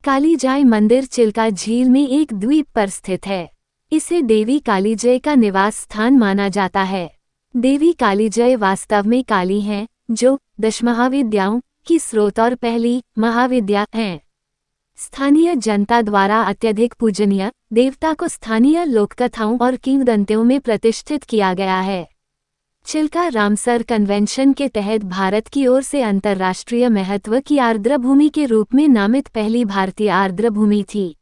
कालीजाई मंदिर चिल्का झील में एक द्वीप पर स्थित है। इसे देवी कालीजय का निवास स्थान माना जाता है। देवी कालीजय वास्तव में काली हैं, जो दशमहाविद्याओं की स्रोत और पहली महाविद्या हैं। स्थानीय जनता द्वारा अत्यधिक पूजनीय देवता को स्थानीय लोककथाओं और किंवदंतियों में प्रतिष्ठित किया गया है। चिल्का रामसर कन्वेंशन के तहत भारत की ओर से अंतर्राष्ट्रीय महत्व की आर्द्रभूमि के रूप में नामित पहली भारतीय आर्द्रभूमि थी।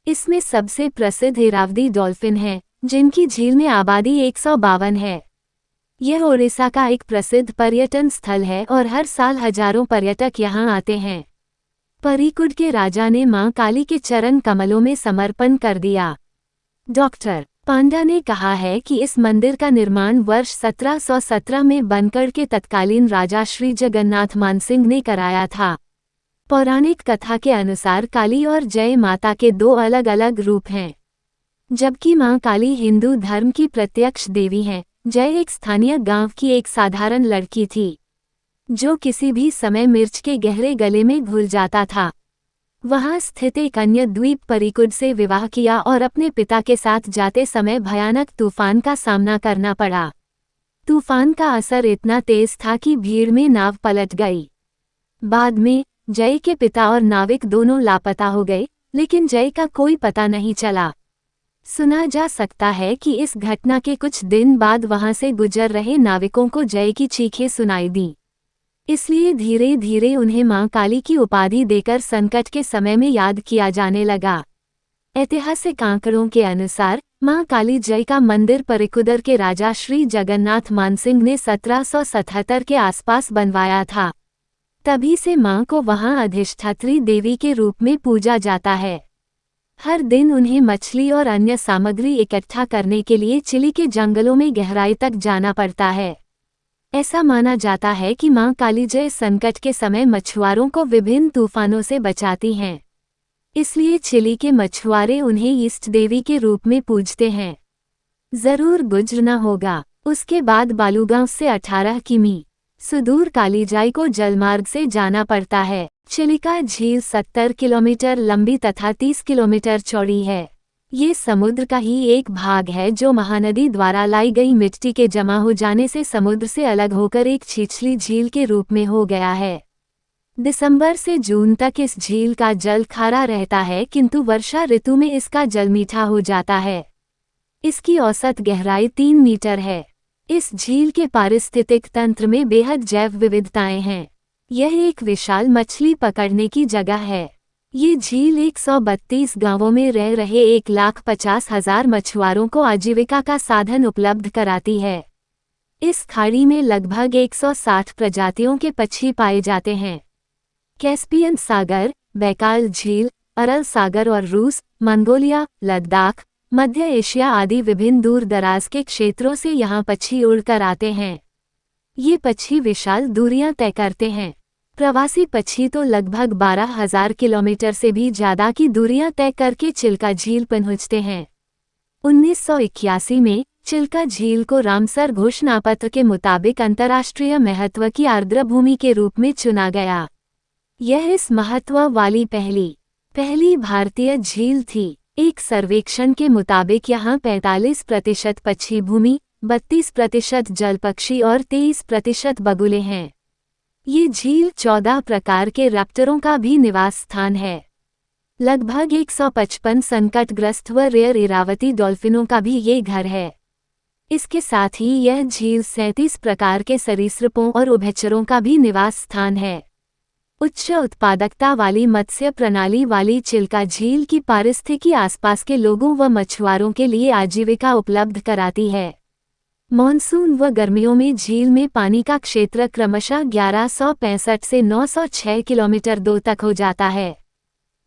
इसमें सबसे प्रसिद्ध इरावदी डॉल्फिन है, जिनकी झील में आबादी 152 है। यह ओडिशा का एक प्रसिद्ध पर्यटन स्थल है और हर साल हजारों पर्यटक यहां आते हैं। परीकुड के राजा ने मां काली के चरण कमलों में समर्पण कर दिया। डॉक्टर पांडा ने कहा है कि इस मंदिर का निर्माण वर्ष 1717 में बनकड़ के तत्कालीन राजा श्री जगन्नाथ मानसिंह ने कराया था। पौराणिक कथा के अनुसार काली और जय माता के दो अलग अलग रूप हैं। जबकि मां काली हिंदू धर्म की प्रत्यक्ष देवी हैं, जय एक स्थानीय गांव की एक साधारण लड़की थी, जो किसी भी समय मिर्च के गहरे गले में घुल जाता था। वहां स्थित एक अन्य द्वीप परीकुड से विवाह किया और अपने पिता के साथ जाते समय भयानक तूफान का सामना करना पड़ा। तूफान का असर इतना तेज था कि भीड़ में नाव पलट गई। बाद में जय के पिता और नाविक दोनों लापता हो गए, लेकिन जय का कोई पता नहीं चला। सुना जा सकता है कि इस घटना के कुछ दिन बाद वहां से गुजर रहे नाविकों को जय की चीखें सुनाई दी। इसलिए धीरे धीरे उन्हें मां काली की उपाधि देकर संकट के समय में याद किया जाने लगा। ऐतिहासिक आंकड़ों के अनुसार मां काली जय का मंदिर परीकुदर के राजा श्री जगन्नाथ मानसिंह ने 1777 के आसपास बनवाया था। तभी से मां को वहां अधिष्ठात्री देवी के रूप में पूजा जाता है। हर दिन उन्हें मछली और अन्य सामग्री इकट्ठा करने के लिए चिली के जंगलों में गहराई तक जाना पड़ता है। ऐसा माना जाता है कि मां कालीजय संकट के समय मछुआरों को विभिन्न तूफानों से बचाती हैं। इसलिए चिली के मछुआरे उन्हें ईस्ट देवी के रूप में पूजते हैं। जरूर गुजरना होगा। उसके बाद बालूगांव से 18 किमी सुदूर कालीजाई को जलमार्ग से जाना पड़ता है। चिलिका झील 70 किलोमीटर लंबी तथा 30 किलोमीटर चौड़ी है। ये समुद्र का ही एक भाग है जो महानदी द्वारा लाई गई मिट्टी के जमा हो जाने से समुद्र से अलग होकर एक छिछली झील के रूप में हो गया है। दिसंबर से जून तक इस झील का जल खारा रहता है, किंतु वर्षा ऋतु में इसका जल मीठा हो जाता है। इसकी औसत गहराई 3 मीटर है। इस झील के पारिस्थितिक तंत्र में बेहद जैव विविधताएं हैं। यह एक विशाल मछली पकड़ने की जगह है। ये झील 132 गांवों में रह रहे 1,50,000 मछुआरों को आजीविका का साधन उपलब्ध कराती है। इस खाड़ी में लगभग 160 प्रजातियों के पक्षी पाए जाते हैं। कैस्पियन सागर, बैकाल झील, अरल सागर और रूस, मंगोलिया, लद्दाख, मध्य एशिया आदि विभिन्न दूर दराज के क्षेत्रों से यहाँ पक्षी उड़कर आते हैं। ये पक्षी विशाल दूरियां तय करते हैं। प्रवासी पक्षी तो लगभग 12,000 किलोमीटर से भी ज्यादा की दूरियां तय करके चिल्का झील पहुंचते हैं। 1981 में चिल्का झील को रामसर घोषणापत्र के मुताबिक अंतर्राष्ट्रीय महत्व की आर्द्रभूमि के रूप में चुना गया। यह इस महत्व वाली पहली भारतीय झील थी। एक सर्वेक्षण के मुताबिक यहाँ 45% पक्षी भूमि, 32% जल पक्षी और 23% बगुले हैं। ये झील 14 प्रकार के रैप्टरों का भी निवास स्थान है। लगभग 155 संकटग्रस्त व रेयर इरावती डॉल्फिनों का भी ये घर है। इसके साथ ही यह झील 37 प्रकार के सरीसृपों और उभयचरों का भी निवास स्थान है। उच्च उत्पादकता वाली मत्स्य प्रणाली वाली चिल्का झील की पारिस्थितिकी आसपास के लोगों व मछुआरों के लिए आजीविका उपलब्ध कराती है। मॉनसून व गर्मियों में झील में पानी का क्षेत्र क्रमशः 1165 से 906 किलोमीटर 2 तक हो जाता है।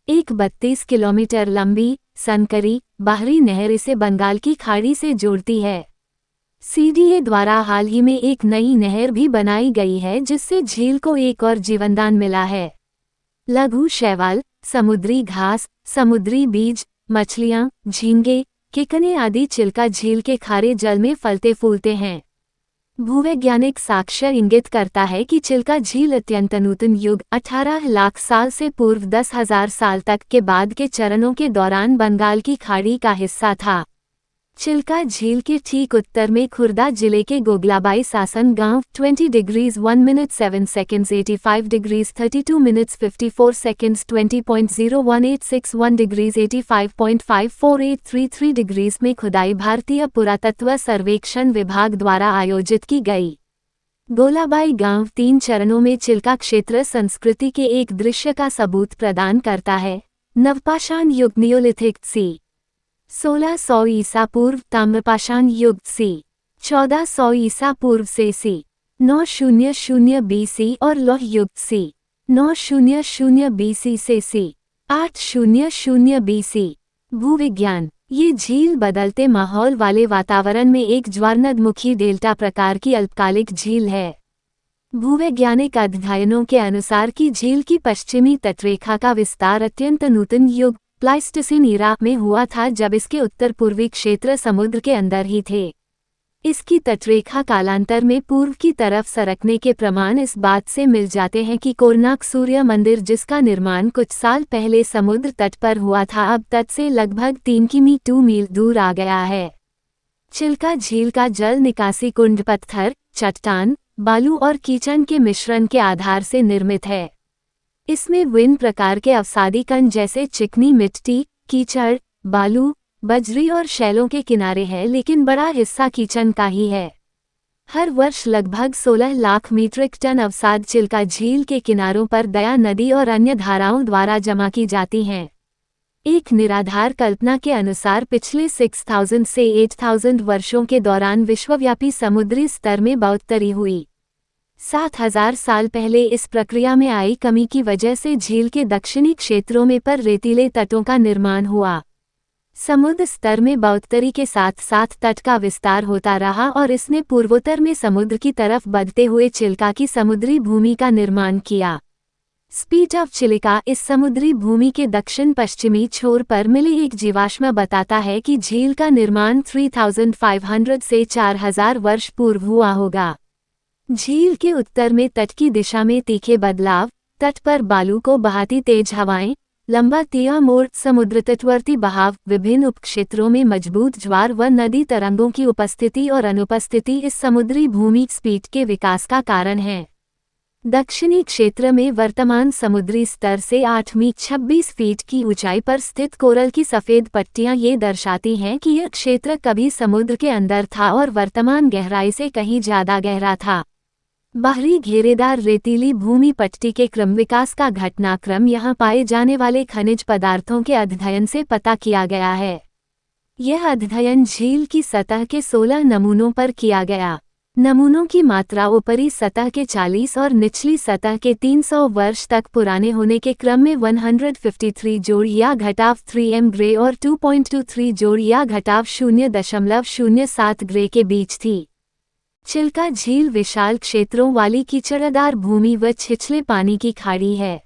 एक 32 किलोमीटर लंबी सनकरी बाहरी नहर इसे बंगाल की खाड़ी से जोड़ती है। सीडीए द्वारा हाल ही में एक नई नहर भी बनाई गई है, जिससे झील को एक और जीवनदान मिला है। लघु शैवाल, समुद्री घास, समुद्री बीज, मछलियां, झींगे, केकने आदि चिल्का झील के खारे जल में फलते फूलते हैं। भूवैज्ञानिक साक्ष्य इंगित करता है कि चिल्का झील अत्यंत नूतन युग 18 लाख साल से पूर्व 10,000 साल तक के बाद के चरणों के दौरान बंगाल की खाड़ी का हिस्सा था। चिल्का झील के ठीक उत्तर में खुर्दा जिले के गोगलाबाई सासन गांव 20 degrees 1 minute 7 seconds 85 degrees 32 minutes 54 seconds 20.01861 degrees 85.54833 degrees में खुदाई भारतीय पुरातत्व सर्वेक्षण विभाग द्वारा आयोजित की गई। गोलाबाई गांव 3 चरणों में चिल्का क्षेत्र संस्कृति के एक दृश्य का सबूत प्रदान करता है। नवपाषाण युग नियोलिथिक सी 1600 ईसा पूर्व, ताम्रपाषाण युग सी 1400 ईसा पूर्व से सी 900 BC और लौह युग सी 900 BC से सी 800 BC। भूविज्ञान। ये झील बदलते माहौल वाले वातावरण में एक ज्वारनदमुखी डेल्टा प्रकार की अल्पकालिक झील है। भूवैज्ञानिक अध्ययनों के अनुसार की झील की पश्चिमी तटरेखा का विस्तार अत्यंत नूतन युग प्लाइस्टोसीन ईरा में हुआ था, जब इसके उत्तर पूर्वी क्षेत्र समुद्र के अंदर ही थे। इसकी तटरेखा कालांतर में पूर्व की तरफ सरकने के प्रमाण इस बात से मिल जाते हैं कि कोणार्क सूर्य मंदिर, जिसका निर्माण कुछ साल पहले समुद्र तट पर हुआ था, अब तट से लगभग 3 किमी 2 मील दूर आ गया है। चिल्का झील का जल निकासी कुंड पत्थर, चट्टान, बालू और कीचड़ के मिश्रण के आधार से निर्मित है। इसमें विभिन्न प्रकार के अवसादी कण जैसे चिकनी मिट्टी, कीचड़, बालू, बजरी और शैलों के किनारे हैं, लेकिन बड़ा हिस्सा कीचड़ का ही है। हर वर्ष लगभग 16 लाख मीट्रिक टन अवसाद चिल्का झील के किनारों पर दया नदी और अन्य धाराओं द्वारा जमा की जाती हैं। एक निराधार कल्पना के अनुसार पिछले 6000 से 8000 वर्षों के दौरान विश्वव्यापी समुद्री स्तर में बढ़ोतरी हुई। 7000 साल पहले इस प्रक्रिया में आई कमी की वजह से झील के दक्षिणी क्षेत्रों में पर रेतीले तटों का निर्माण हुआ। समुद्र स्तर में बढ़ोतरी के साथ साथ तट का विस्तार होता रहा और इसने पूर्वोत्तर में समुद्र की तरफ बढ़ते हुए चिल्का की समुद्री भूमि का निर्माण किया। स्पीट ऑफ चिलिका इस समुद्री भूमि के दक्षिण पश्चिमी छोर पर मिले एक जीवाश्म बताता है कि झील का निर्माण 3500 से 4000 वर्ष पूर्व हुआ होगा। झील के उत्तर में तट की दिशा में तीखे बदलाव, तट पर बालू को बहाती तेज हवाएं, लंबा तिया मोड़, समुद्र तटवर्ती बहाव, विभिन्न उपक्षेत्रों में मजबूत ज्वार व नदी तरंगों की उपस्थिति और अनुपस्थिति इस समुद्री भूमि स्पीट के विकास का कारण है। दक्षिणी क्षेत्र में वर्तमान समुद्री स्तर से 8 मीटर 26 फीट की ऊंचाई पर स्थित कोरल की सफ़ेद पट्टियां ये दर्शाती हैं कि यह क्षेत्र कभी समुद्र के अंदर था और वर्तमान गहराई से कहीं ज़्यादा गहरा था। बाहरी घेरेदार रेतीली भूमि पट्टी के क्रम विकास का घटनाक्रम यहाँ पाए जाने वाले खनिज पदार्थों के अध्ययन से पता किया गया है। यह अध्ययन झील की सतह के 16 नमूनों पर किया गया। नमूनों की मात्रा ऊपरी सतह के 40 और निचली सतह के 300 वर्ष तक पुराने होने के क्रम में 153 जोड़ या घटाव 3m ग्रे और 2.23 जोड़ या घटाव 0.07 ग्रे के बीच थी। चिल्का झील विशाल क्षेत्रों वाली कीचड़दार भूमि व छिछले पानी की खाड़ी है।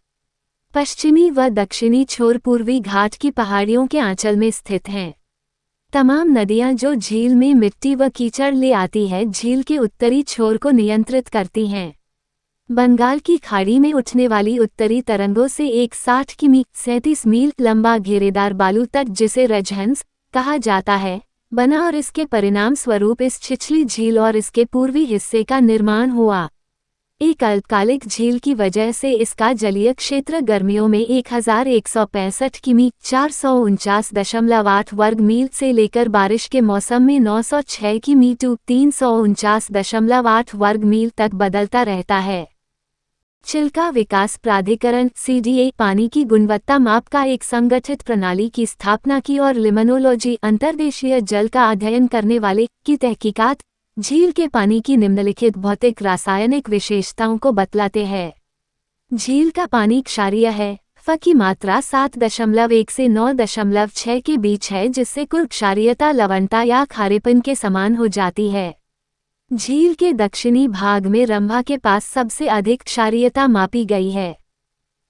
पश्चिमी व दक्षिणी छोर पूर्वी घाट की पहाड़ियों के आंचल में स्थित हैं। तमाम नदियां जो झील में मिट्टी व कीचड़ ले आती है, झील के उत्तरी छोर को नियंत्रित करती हैं। बंगाल की खाड़ी में उठने वाली उत्तरी तरंगों से एक 60 किमी 37 मील लंबा घेरेदार बालू तट, जिसे रजहंस कहा जाता है, बना और इसके परिणाम स्वरूप इस छिछली झील और इसके पूर्वी हिस्से का निर्माण हुआ। एक अल्पकालिक झील की वजह से इसका जलीय क्षेत्र गर्मियों में 1165 किमी 449.8 वर्ग मील से लेकर बारिश के मौसम में 906 किमी 349.8 वर्ग मील तक बदलता रहता है। चिल्का विकास प्राधिकरण (CDA) पानी की गुणवत्ता माप का एक संगठित प्रणाली की स्थापना की और लिमनोलॉजी अंतर्देशीय जल का अध्ययन करने वाले की तहकीकात झील के पानी की निम्नलिखित भौतिक रासायनिक विशेषताओं को बतलाते हैं। झील का पानी क्षारीय है। F की मात्रा 7.1 से 9.6 के बीच है, जिससे कुल क्षारीयता लवणता या खारेपन के समान हो जाती है। झील के दक्षिणी भाग में रंभा के पास सबसे अधिक क्षारीयता मापी गई है।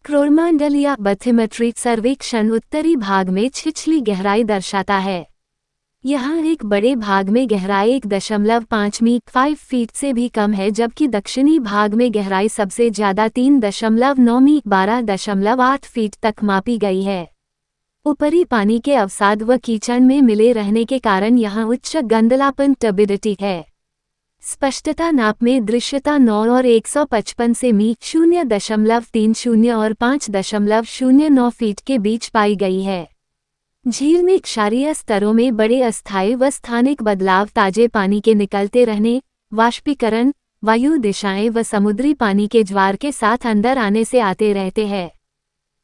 क्रोमंडल या बथिमेट्रिक सर्वेक्षण उत्तरी भाग में छिछली गहराई दर्शाता है। यहाँ एक बड़े भाग में गहराई 1.5 मीटर 5 फीट से भी कम है, जबकि दक्षिणी भाग में गहराई सबसे ज्यादा 3.9 मीटर 12.8 फीट तक मापी गई है। ऊपरी पानी के अवसाद व कीचड़ में मिले रहने के कारण यहाँ उच्च गंधलापन टर्बिडिटी है। स्पष्टता नाप में दृश्यता 9 और 155 से मी 0.30 और 5.09 फीट के बीच पाई गई है। झील में क्षारीय स्तरों में बड़े अस्थायी व स्थानिक बदलाव ताजे पानी के निकलते रहने, वाष्पीकरण, वायु दिशाएं व समुद्री पानी के ज्वार के साथ अंदर आने से आते रहते हैं।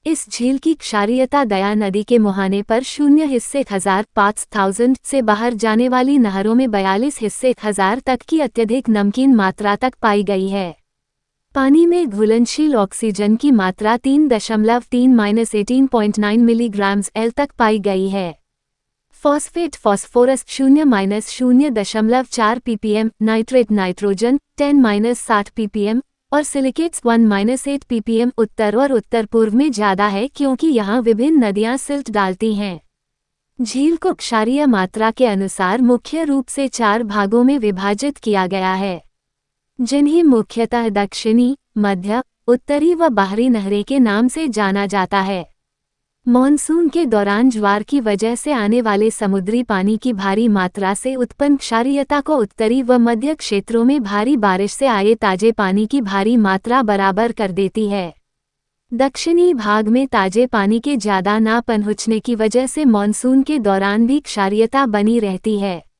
इस झील की क्षारीयता दया नदी के मुहाने पर 0.5,000 से बाहर जाने वाली नहरों में 42,000 तक की अत्यधिक नमकीन मात्रा तक पाई गई है। पानी में घुलनशील ऑक्सीजन की मात्रा 3.3-18.9 मिलीग्राम एल तक पाई गई है। Phosphate phosphorus 0-0.4 ppm, nitrate nitrogen 10-60 ppm और सिलिकेट्स 1-8 ppm उत्तर और उत्तर पूर्व में ज्यादा है, क्योंकि यहाँ विभिन्न नदियाँ सिल्ट डालती हैं। झील को क्षारीय मात्रा के अनुसार मुख्य रूप से 4 भागों में विभाजित किया गया है, जिन्हें मुख्यतः दक्षिणी, मध्य, उत्तरी व बाहरी नहरें के नाम से जाना जाता है। मॉनसून के दौरान ज्वार की वजह से आने वाले समुद्री पानी की भारी मात्रा से उत्पन्न क्षारीयता को उत्तरी व मध्य क्षेत्रों में भारी बारिश से आए ताजे पानी की भारी मात्रा बराबर कर देती है। दक्षिणी भाग में ताजे पानी के ज्यादा ना पहुंचने की वजह से मॉनसून के दौरान भी क्षारीयता बनी रहती है।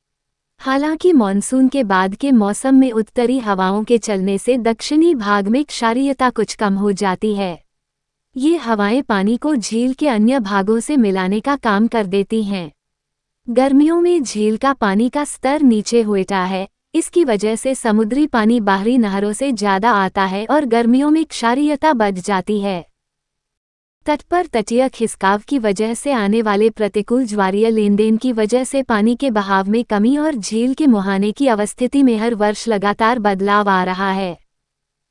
हालांकि मॉनसून के बाद के मौसम में उत्तरी हवाओं के चलने से दक्षिणी भाग में क्षारीयता कुछ कम हो जाती है। ये हवाएं पानी को झील के अन्य भागों से मिलाने का काम कर देती हैं। गर्मियों में झील का पानी का स्तर नीचे होता है, इसकी वजह से समुद्री पानी बाहरी नहरों से ज्यादा आता है और गर्मियों में क्षारीयता बढ़ जाती है। तट पर तटीय खिसकाव की वजह से आने वाले प्रतिकूल ज्वारीय लेनदेन की वजह से पानी के बहाव में कमी और झील के मुहाने की अवस्थिति में हर वर्ष लगातार बदलाव आ रहा है।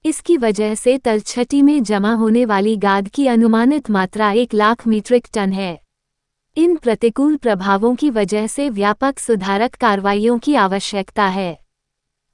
इसकी वजह से तलछटी में जमा होने वाली गाद की अनुमानित मात्रा 1 लाख मीट्रिक टन है। इन प्रतिकूल प्रभावों की वजह से व्यापक सुधारक कार्रवाइयों की आवश्यकता है।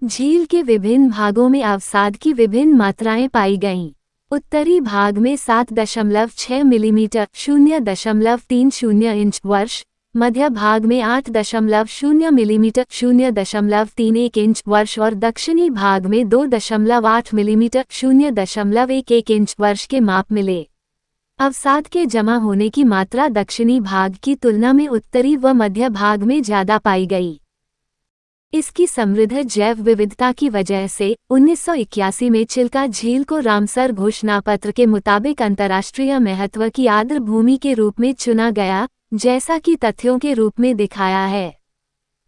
झील के विभिन्न भागों में अवसाद की विभिन्न मात्राएं पाई गईं। उत्तरी भाग में 7.6 मिलीमीटर 0.30 इंच वर्ष, मध्य भाग में 8.0 मिलीमीटर 0.31 इंच वर्ष और दक्षिणी भाग में 2.8 मिलीमीटर 0.11 इंच वर्ष के माप मिले। अवसाद के जमा होने की मात्रा दक्षिणी भाग की तुलना में उत्तरी व मध्य भाग में ज्यादा पाई गई। इसकी समृद्ध जैव विविधता की वजह से 1981 में चिल्का झील को रामसर घोषणापत्र के मुताबिक अंतर्राष्ट्रीय महत्व की आर्द्र भूमि के रूप में चुना गया, जैसा कि तथ्यों के रूप में दिखाया है।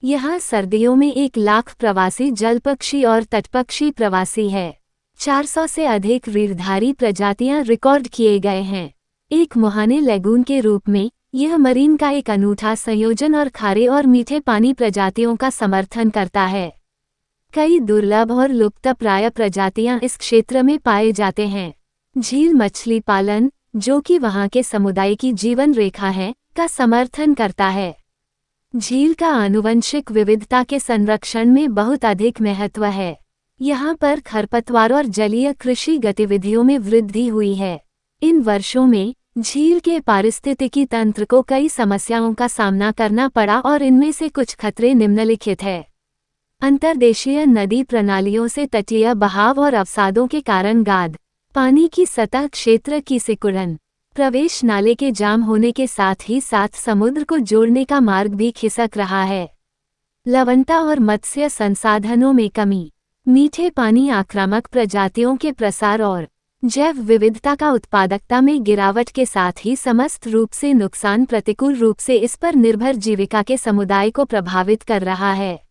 यहाँ सर्दियों में 1 लाख प्रवासी जलपक्षी और तटपक्षी प्रवासी है। 400 से अधिक रीढ़धारी प्रजातियां रिकॉर्ड किए गए हैं। एक मुहाने लैगून के रूप में यह मरीन का एक अनूठा संयोजन और खारे और मीठे पानी प्रजातियों का समर्थन करता है। कई दुर्लभ और लुप्तप्राय प्रजातियां इस क्षेत्र में पाए जाते हैं। झील मछली पालन, जो कि वहां के समुदाय की जीवन रेखा है, का समर्थन करता है। झील का आनुवंशिक विविधता के संरक्षण में बहुत अधिक महत्व है। यहाँ पर खरपतवार और जलीय कृषि गतिविधियों में वृद्धि हुई है। इन वर्षों में झील के पारिस्थितिकी तंत्र को कई समस्याओं का सामना करना पड़ा और इनमें से कुछ खतरे निम्नलिखित है। अंतर्देशीय नदी प्रणालियों से तटीय बहाव और अवसादों के कारण गाद, पानी की सतह क्षेत्र की सिकुड़न, प्रवेश नाले के जाम होने के साथ ही साथ समुद्र को जोड़ने का मार्ग भी खिसक रहा है। लवणता और मत्स्य संसाधनों में कमी, मीठे पानी आक्रामक प्रजातियों के प्रसार और जैव विविधता का उत्पादकता में गिरावट के साथ ही समस्त रूप से नुकसान प्रतिकूल रूप से इस पर निर्भर जीविका के समुदाय को प्रभावित कर रहा है।